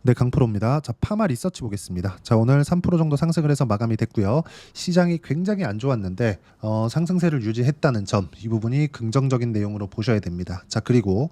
네, 강프로입니다. 자, 파마 리서치 보겠습니다. 자, 오늘 3% 정도 상승을 해서 마감이 됐고요. 시장이 굉장히 안 좋았는데 상승세를 유지했다는 점, 이 부분이 긍정적인 내용으로 보셔야 됩니다. 자, 그리고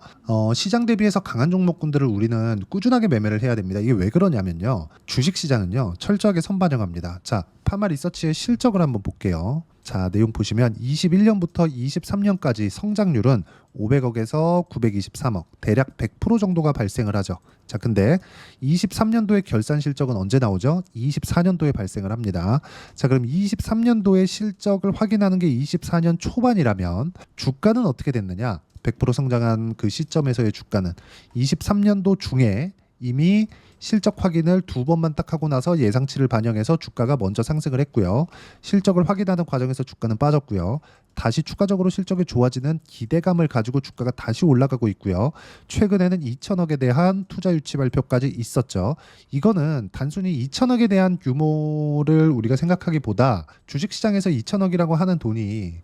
시장 대비해서 강한 종목군들을 우리는 꾸준하게 매매를 해야 됩니다. 이게 왜 그러냐면요. 주식 시장은요, 철저하게 선반영합니다. 자, 파마 리서치의 실적을 한번 볼게요. 자, 내용 보시면 21년부터 23년까지 성장률은 500억에서 923억, 대략 100% 정도가 발생을 하죠. 자, 근데 23년도의 결산 실적은 언제 나오죠? 24년도에 발생을 합니다. 자, 그럼 23년도의 실적을 확인하는 게 24년 초반이라면 주가는 어떻게 됐느냐? 100% 성장한 그 시점에서의 주가는 23년도 중에 이미 실적 확인을 2번만 딱 하고 나서 예상치를 반영해서 주가가 먼저 상승을 했고요. 실적을 확인하는 과정에서 주가는 빠졌고요. 다시 추가적으로 실적이 좋아지는 기대감을 가지고 주가가 다시 올라가고 있고요. 최근에는 2천억에 대한 투자 유치 발표까지 있었죠. 이거는 단순히 2천억에 대한 규모를 우리가 생각하기보다 주식시장에서 2천억이라고 하는 돈이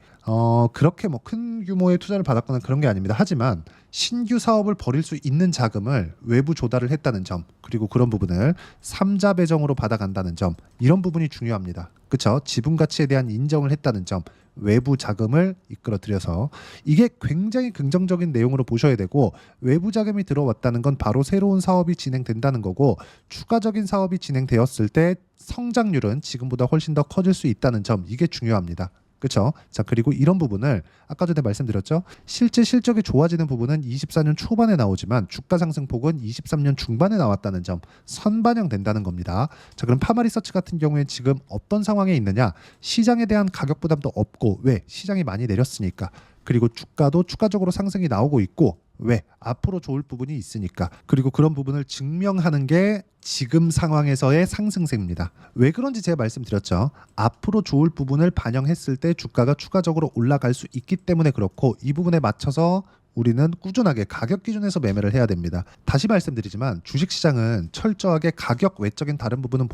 그렇게 뭐 큰 규모의 투자를 받았거나 그런 게 아닙니다. 하지만 신규 사업을 벌일 수 있는 자금을 외부 조달을 했다는 점, 그리고 그런 부분을 3자 배정으로 받아간다는 점, 이런 부분이 중요합니다. 그렇죠? 지분 가치에 대한 인정을 했다는 점, 외부 자금을 이끌어들여서 이게 굉장히 긍정적인 내용으로 보셔야 되고, 외부 자금이 들어왔다는 건 바로 새로운 사업이 진행된다는 거고, 추가적인 사업이 진행되었을 때 성장률은 지금보다 훨씬 더 커질 수 있다는 점, 이게 중요합니다. 그렇죠? 자, 그리고 이런 부분을 아까 전에 말씀드렸죠. 실제 실적이 좋아지는 부분은 24년 초반에 나오지만 주가 상승폭은 23년 중반에 나왔다는 점, 선반영된다는 겁니다. 자, 그럼 파마리서치 같은 경우에 지금 어떤 상황에 있느냐? 시장에 대한 가격 부담도 없고, 왜? 시장이 많이 내렸으니까. 그리고 주가도 추가적으로 상승이 나오고 있고, 왜? 앞으로 좋을 부분이 있으니까. 그리고 그런 부분을 증명하는 게 지금 상황에서의 상승세입니다. 왜 그런지 제가 말씀드렸죠. 앞으로 좋을 부분을 반영했을 때 주가가 추가적으로 올라갈 수 있기 때문에 그렇고, 이 부분에 맞춰서 우리는 꾸준하게 가격 기준에서 매매를 해야 됩니다. 다시 말씀드리지만 주식시장은 철저하게 가격 외적인 다른 부분은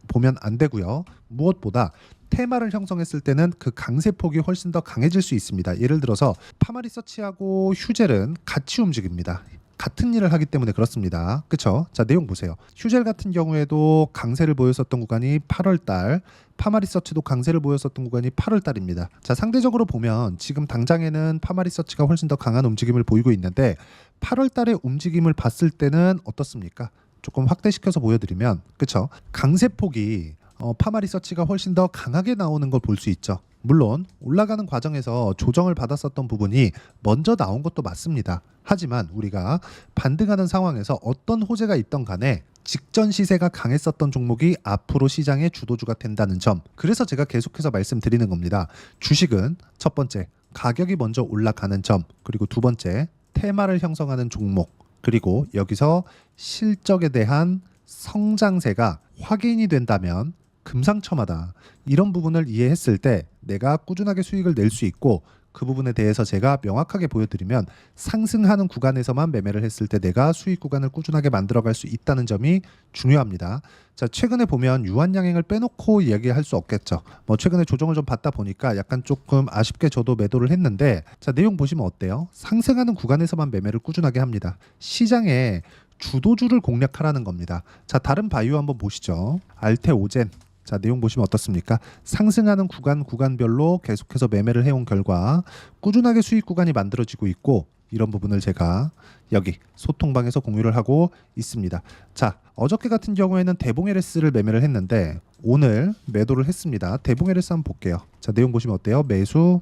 보면 안 되고요. 무엇보다 테마를 형성했을 때는 그 강세폭이 훨씬 더 강해질 수 있습니다. 예를 들어서 파마리서치하고 휴젤은 같이 움직입니다. 같은 일을 하기 때문에 그렇습니다. 그렇죠? 자, 내용 보세요. 휴젤 같은 경우에도 강세를 보였었던 구간이 8월 달, 파마리서치도 강세를 보였었던 구간이 8월 달입니다. 자, 상대적으로 보면 지금 당장에는 파마리서치가 훨씬 더 강한 움직임을 보이고 있는데, 8월 달의 움직임을 봤을 때는 어떻습니까? 조금 확대시켜서 보여드리면, 그렇죠? 강세폭이 파마리서치가 훨씬 더 강하게 나오는 걸 볼 수 있죠. 물론 올라가는 과정에서 조정을 받았었던 부분이 먼저 나온 것도 맞습니다. 하지만 우리가 반등하는 상황에서 어떤 호재가 있던 간에 직전 시세가 강했었던 종목이 앞으로 시장의 주도주가 된다는 점, 그래서 제가 계속해서 말씀드리는 겁니다. 주식은 첫 번째, 가격이 먼저 올라가는 점, 그리고 두 번째, 테마를 형성하는 종목, 그리고 여기서 실적에 대한 성장세가 확인이 된다면 금상첨화다. 이런 부분을 이해했을 때 내가 꾸준하게 수익을 낼 수 있고, 그 부분에 대해서 제가 명확하게 보여드리면 상승하는 구간에서만 매매를 했을 때 내가 수익 구간을 꾸준하게 만들어갈 수 있다는 점이 중요합니다. 자, 최근에 보면 유한양행을 빼놓고 이야기할 수 없겠죠. 뭐 최근에 조정을 좀 받다 보니까 약간 조금 아쉽게 저도 매도를 했는데, 자, 내용 보시면 어때요? 상승하는 구간에서만 매매를 꾸준하게 합니다. 시장에 주도주를 공략하라는 겁니다. 자, 다른 바이오 한번 보시죠. 알테오젠. 자, 내용 보시면 어떻습니까? 상승하는 구간별로 계속해서 매매를 해온 결과 꾸준하게 수익 구간이 만들어지고 있고, 이런 부분을 제가 여기 소통방에서 공유를 하고 있습니다. 자, 어저께 같은 경우에는 대봉LS를 매매를 했는데 오늘 매도를 했습니다. 대봉LS 한번 볼게요. 자, 내용 보시면 어때요?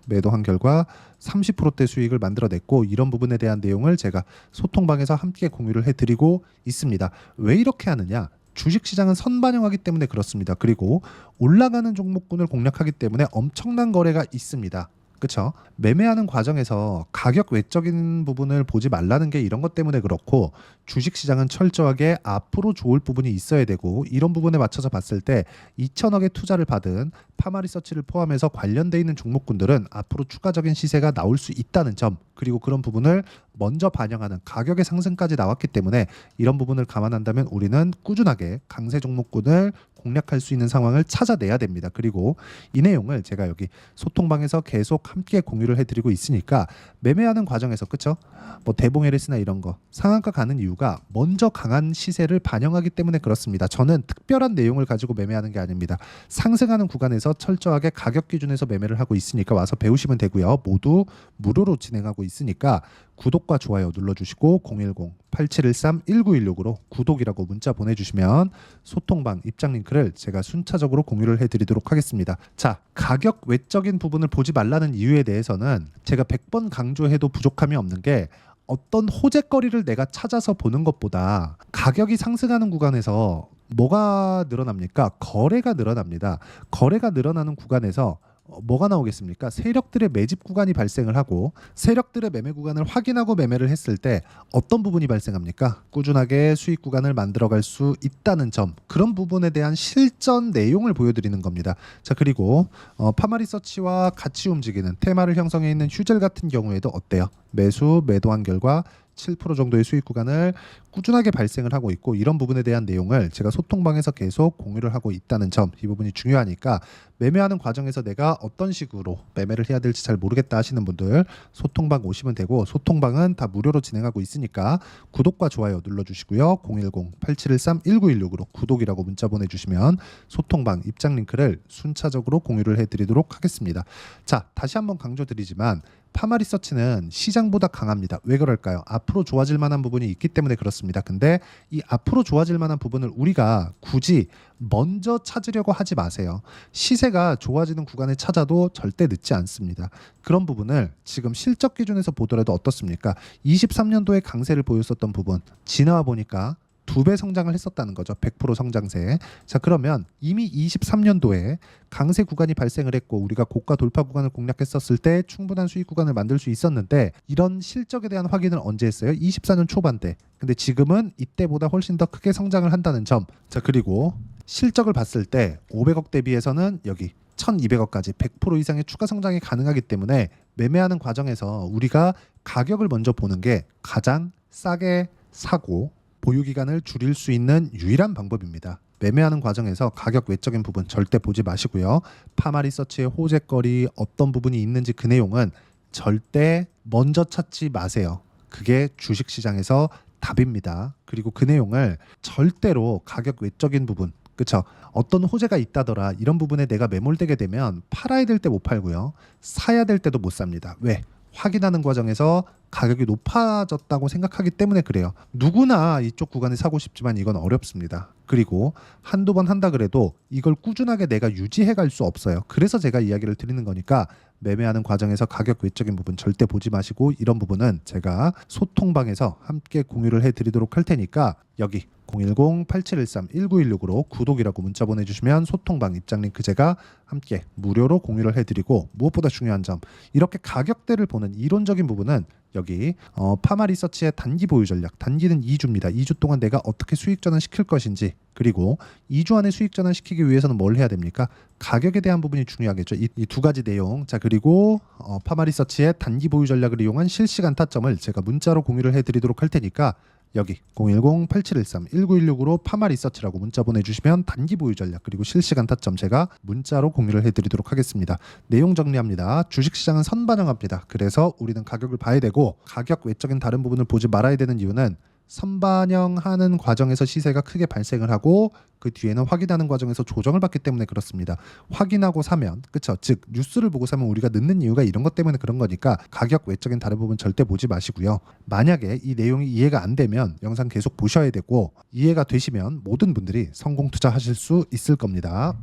매도한 결과 30%대 수익을 만들어냈고, 이런 부분에 대한 내용을 제가 소통방에서 함께 공유를 해드리고 있습니다. 왜 이렇게 하느냐? 주식시장은 선반영하기 때문에 그렇습니다. 그리고 올라가는 종목군을 공략하기 때문에 엄청난 거래가 있습니다. 그렇죠? 매매하는 과정에서 가격 외적인 부분을 보지 말라는 게 이런 것 때문에 그렇고, 주식시장은 철저하게 앞으로 좋을 부분이 있어야 되고, 이런 부분에 맞춰서 봤을 때 2천억의 투자를 받은 파마리서치를 포함해서 관련돼 있는 종목군들은 앞으로 추가적인 시세가 나올 수 있다는 점, 그리고 그런 부분을 먼저 반영하는 가격의 상승까지 나왔기 때문에 이런 부분을 감안한다면 우리는 꾸준하게 강세 종목군을 공략할 수 있는 상황을 찾아내야 됩니다. 그리고 이 내용을 제가 여기 소통방에서 계속 함께 공유를 해드리고 있으니까 매매하는 과정에서 그쵸? 뭐 대봉 LS나 이런 거 상한가 가는 이유가 먼저 강한 시세를 반영하기 때문에 그렇습니다. 저는 특별한 내용을 가지고 매매하는 게 아닙니다. 상승하는 구간에서 철저하게 가격 기준에서 매매를 하고 있으니까 와서 배우시면 되고요. 모두 무료로 진행하고 있으니까 구독과 좋아요 눌러주시고 010-8713-1916으로 구독이라고 문자 보내주시면 소통방 입장 링크를 제가 순차적으로 공유를 해드리도록 하겠습니다. 자, 가격 외적인 부분을 보지 말라는 이유에 대해서는 제가 100번 강조해도 부족함이 없는 게 어떤 호재거리를 내가 찾아서 보는 것보다 가격이 상승하는 구간에서 뭐가 늘어납니까? 거래가 늘어납니다. 거래가 늘어나는 구간에서 뭐가 나오겠습니까? 세력들의 매집 구간이 발생을 하고 세력들의 매매 구간을 확인하고 매매를 했을 때 어떤 부분이 발생합니까? 꾸준하게 수익 구간을 만들어갈 수 있다는 점, 그런 부분에 대한 실전 내용을 보여드리는 겁니다. 자, 그리고 파마리서치와 같이 움직이는 테마를 형성해 있는 휴젤 같은 경우에도 어때요? 매수 매도한 결과 7% 정도의 수익 구간을 꾸준하게 발생을 하고 있고, 이런 부분에 대한 내용을 제가 소통방에서 계속 공유를 하고 있다는 점, 이 부분이 중요하니까 매매하는 과정에서 내가 어떤 식으로 매매를 해야 될지 잘 모르겠다 하시는 분들 소통방 오시면 되고, 소통방은 다 무료로 진행하고 있으니까 구독과 좋아요 눌러주시고요. 010-8713-1916으로 구독이라고 문자 보내주시면 소통방 입장 링크를 순차적으로 공유를 해드리도록 하겠습니다. 자, 다시 한번 강조드리지만 파마리서치는 시장보다 강합니다. 왜 그럴까요? 앞으로 좋아질 만한 부분이 있기 때문에 그렇습니다. 근데 이 앞으로 좋아질 만한 부분을 우리가 굳이 먼저 찾으려고 하지 마세요. 시세가 좋아지는 구간을 찾아도 절대 늦지 않습니다. 그런 부분을 지금 실적 기준에서 보더라도 어떻습니까? 23년도에 강세를 보였었던 부분 지나와 보니까 2배 성장을 했었다는 거죠. 100% 성장세. 자, 그러면 이미 23년도에 강세 구간이 발생을 했고 우리가 고가 돌파 구간을 공략했었을 때 충분한 수익 구간을 만들 수 있었는데, 이런 실적에 대한 확인을 언제 했어요? 24년 초반 때. 근데 지금은 이때보다 훨씬 더 크게 성장을 한다는 점. 자, 그리고 실적을 봤을 때 500억 대비해서는 여기 1200억까지 100% 이상의 추가 성장이 가능하기 때문에 매매하는 과정에서 우리가 가격을 먼저 보는 게 가장 싸게 사고 보유기간을 줄일 수 있는 유일한 방법입니다. 매매하는 과정에서 가격 외적인 부분 절대 보지 마시고요. 파마리서치의 호재거리 어떤 부분이 있는지 그 내용은 절대 먼저 찾지 마세요. 그게 주식시장에서 답입니다. 그리고 그 내용을 절대로 가격 외적인 부분, 그쵸? 어떤 호재가 있다더라 이런 부분에 내가 매몰되게 되면 팔아야 될 때 못 팔고요. 사야 될 때도 못 삽니다. 왜? 확인하는 과정에서 가격이 높아졌다고 생각하기 때문에 그래요. 누구나 이쪽 구간에 사고 싶지만 이건 어렵습니다. 그리고 한두 번 한다 그래도 이걸 꾸준하게 내가 유지해 갈 수 없어요. 그래서 제가 이야기를 드리는 거니까 매매하는 과정에서 가격 외적인 부분 절대 보지 마시고, 이런 부분은 제가 소통방에서 함께 공유를 해드리도록 할 테니까 여기 010-8713-1916으로 구독이라고 문자 보내주시면 소통방 입장 링크 제가 함께 무료로 공유를 해드리고, 무엇보다 중요한 점, 이렇게 가격대를 보는 이론적인 부분은 여기 파마리서치의 단기 보유 전략, 단기는 2주입니다. 2주 동안 내가 어떻게 수익 전환 시킬 것인지, 그리고 2주 안에 수익 전환 시키기 위해서는 뭘 해야 됩니까? 가격에 대한 부분이 중요하겠죠. 이 두 가지 내용. 자, 그리고 파마리서치의 단기 보유 전략을 이용한 실시간 타점을 제가 문자로 공유를 해드리도록 할 테니까 여기 010-8713-1916으로 파마리서치라고 문자 보내주시면 단기 보유 전략 그리고 실시간 타점 제가 문자로 공유를 해드리도록 하겠습니다. 내용 정리합니다. 주식시장은 선반영합니다. 그래서 우리는 가격을 봐야 되고, 가격 외적인 다른 부분을 보지 말아야 되는 이유는 선반영하는 과정에서 시세가 크게 발생을 하고 그 뒤에는 확인하는 과정에서 조정을 받기 때문에 그렇습니다. 확인하고 사면, 그쵸? 즉 뉴스를 보고 사면 우리가 늦는 이유가 이런 것 때문에 그런 거니까 가격 외적인 다른 부분 절대 보지 마시고요. 만약에 이 내용이 이해가 안 되면 영상 계속 보셔야 되고, 이해가 되시면 모든 분들이 성공 투자하실 수 있을 겁니다.